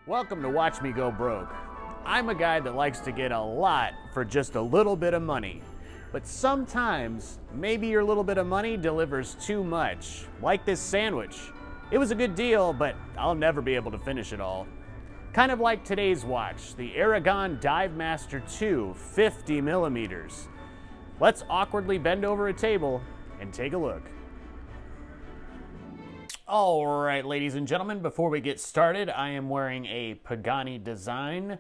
Welcome to Watch Me Go Broke. I'm a guy that likes to get a lot for just a little bit of money. But sometimes, maybe your little bit of money delivers too much. Like this sandwich. It was a good deal, but I'll never be able to finish it all. Kind of like today's watch, the Aragon Divemaster 2 50 millimeters. Let's awkwardly bend over a table and take a look. All right, ladies and gentlemen, before we get started, I am wearing a Pagani design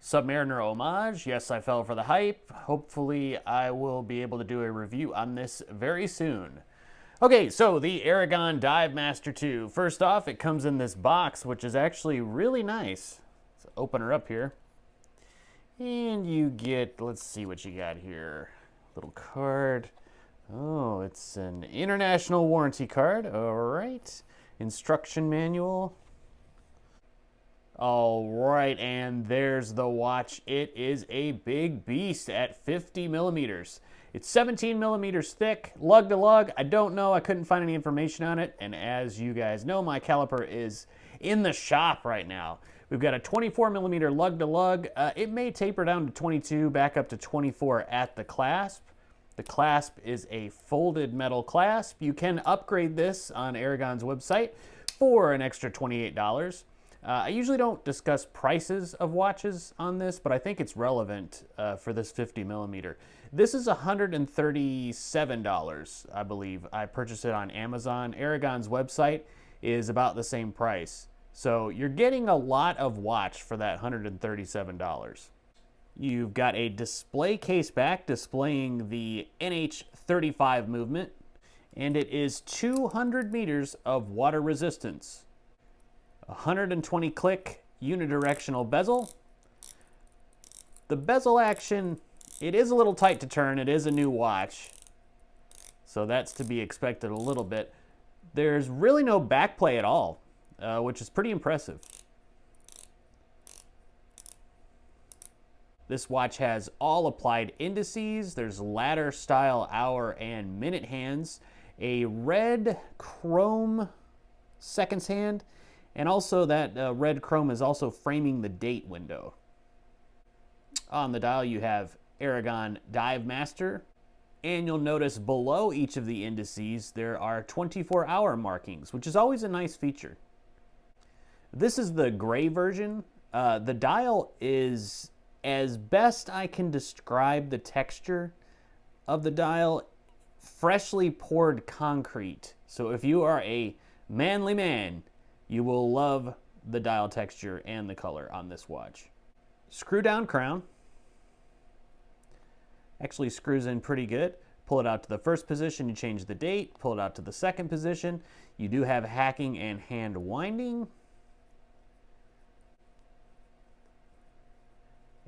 Submariner homage. Yes, I fell for the hype. Hopefully, I will be able to do a review on this very soon. Okay, so the Aragon Divemaster 2. First off, it comes in this box, which is actually really nice. Let's open her up here. And you get, let's see what you got here. Little card. Oh, it's an international warranty card. All right. Instruction manual. All right, and there's the watch. It is a big beast at 50 millimeters. It's 17 millimeters thick, lug to lug. I don't know. I couldn't find any information on it. And as you guys know, my caliper is in the shop right now. We've got a 24 millimeter lug to lug. It may taper down to 22, back up to 24 at the clasp. The clasp is a folded metal clasp. You can upgrade this on Aragon's website for an extra $28. I usually don't discuss prices of watches on this, but I think it's relevant for this 50 millimeter. This is $137, I believe. I purchased it on Amazon. Aragon's website is about the same price. So you're getting a lot of watch for that $137. You've got a display case back displaying the NH35 movement, and it is 200 meters of water resistance. 120 click unidirectional bezel. The bezel action, it is a little tight to turn. It is a new watch, so that's to be expected a little bit. There's really no back play at all, which is pretty impressive. This watch has all applied indices. There's ladder style hour and minute hands, a red chrome seconds hand, and also that red chrome is also framing the date window. On the dial you have Aragon Divemaster, and you'll notice below each of the indices there are 24-hour markings, which is always a nice feature. This is the gray version. The dial is, as best I can describe the texture of the dial, freshly poured concrete. So if you are a manly man, you will love the dial texture and the color on this watch. Screw down crown. Actually screws in pretty good. Pull it out to the first position, you change the date. Pull it out to the second position. You do have hacking and hand winding.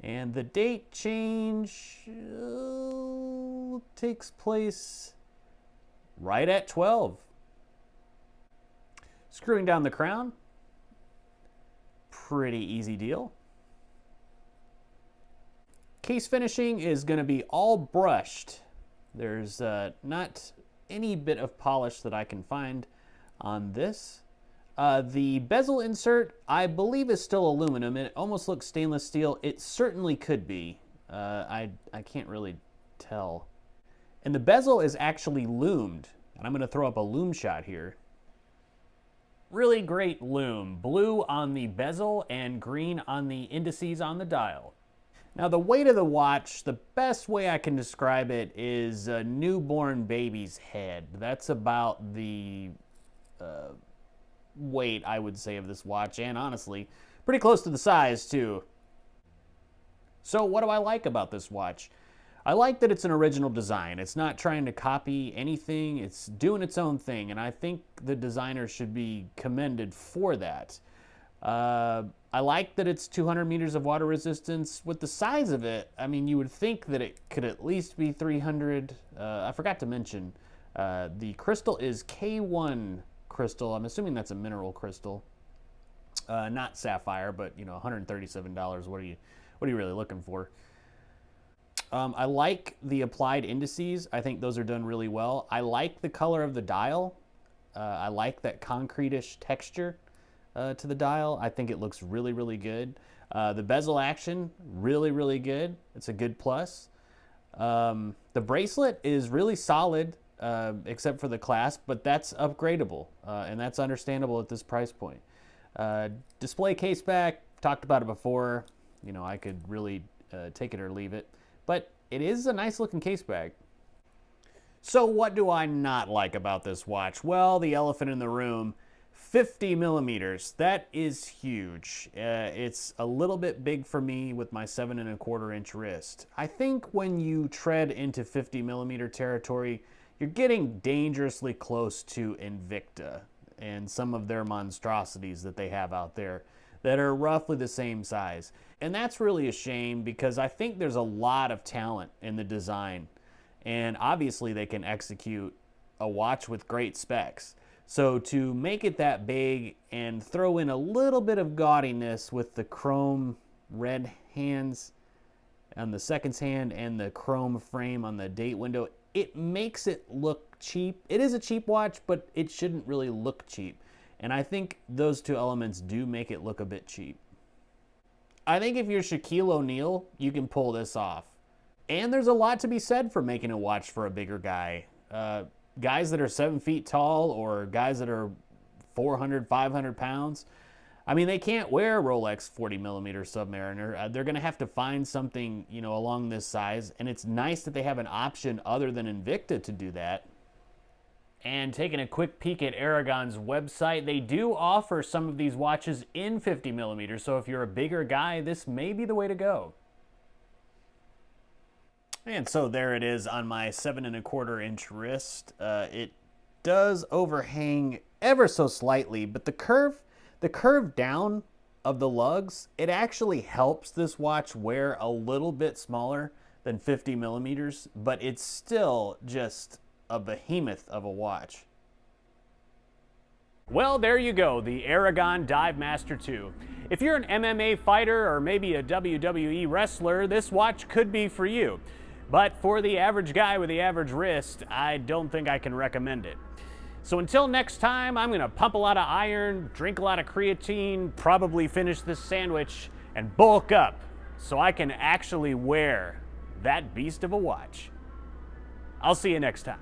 And the date change takes place right at 12. Screwing down the crown, pretty easy deal. Case finishing is going to be all brushed. There's not any bit of polish that I can find on this. The bezel insert, I believe, is still aluminum. It almost looks stainless steel. It certainly could be. I can't really tell. And the bezel is actually loomed. And I'm going to throw up a loom shot here. Really great loom. Blue on the bezel and green on the indices on the dial. Now the weight of the watch, the best way I can describe it is a newborn baby's head. That's about the weight, I would say, of this watch, and honestly, pretty close to the size too. So what do I like about this watch? I like that it's an original design. It's not trying to copy anything. It's doing its own thing, and I think the designer should be commended for that. I like that it's 200 meters of water resistance. With the size of it, I mean, you would think that it could at least be 300. I forgot to mention, the crystal is K1 crystal. I'm assuming that's a mineral crystal, not sapphire, but you know, $137. What are you really looking for? I like the applied indices. I think those are done really well. I like the color of the dial. I like that concrete-ish texture. to the dial. I think it looks really, really good. The bezel action, really, really good. It's a good plus. The bracelet is really solid, except for the clasp, but that's upgradable, and that's understandable at this price point. Display case back, talked about it before. You know, I could really take it or leave it, but it is a nice looking case bag. So what do I not like about this watch? Well, the elephant in the room, 50 millimeters. That is huge. It's a little bit big for me with my 7¼ inch wrist. I think when you tread into 50 millimeter territory, you're getting dangerously close to Invicta and some of their monstrosities that they have out there that are roughly the same size. And that's really a shame because I think there's a lot of talent in the design. And obviously they can execute a watch with great specs. So to make it that big and throw in a little bit of gaudiness with the chrome red hands on the seconds hand and the chrome frame on the date window, it makes it look cheap. It is a cheap watch, but it shouldn't really look cheap. And I think those two elements do make it look a bit cheap. I think if you're Shaquille O'Neal, you can pull this off. And there's a lot to be said for making a watch for a bigger guy. Guys that are 7 feet tall or guys that are 400, 500 pounds, I mean, they can't wear a Rolex 40 millimeter Submariner. They're going to have to find something, you know, along this size. And it's nice that they have an option other than Invicta to do that. And taking a quick peek at Aragon's website, they do offer some of these watches in 50 millimeters. So if you're a bigger guy, this may be the way to go. And so there it is on my 7¼ inch wrist. It does overhang ever so slightly, but the curve down of the lugs, it actually helps this watch wear a little bit smaller than 50 millimeters, but it's still just a behemoth of a watch. Well, there you go, the Aragon Divemaster 2. If you're an MMA fighter or maybe a WWE wrestler, this watch could be for you. But for the average guy with the average wrist, I don't think I can recommend it. So until next time, I'm gonna pump a lot of iron, drink a lot of creatine, probably finish this sandwich, and bulk up so I can actually wear that beast of a watch. I'll see you next time.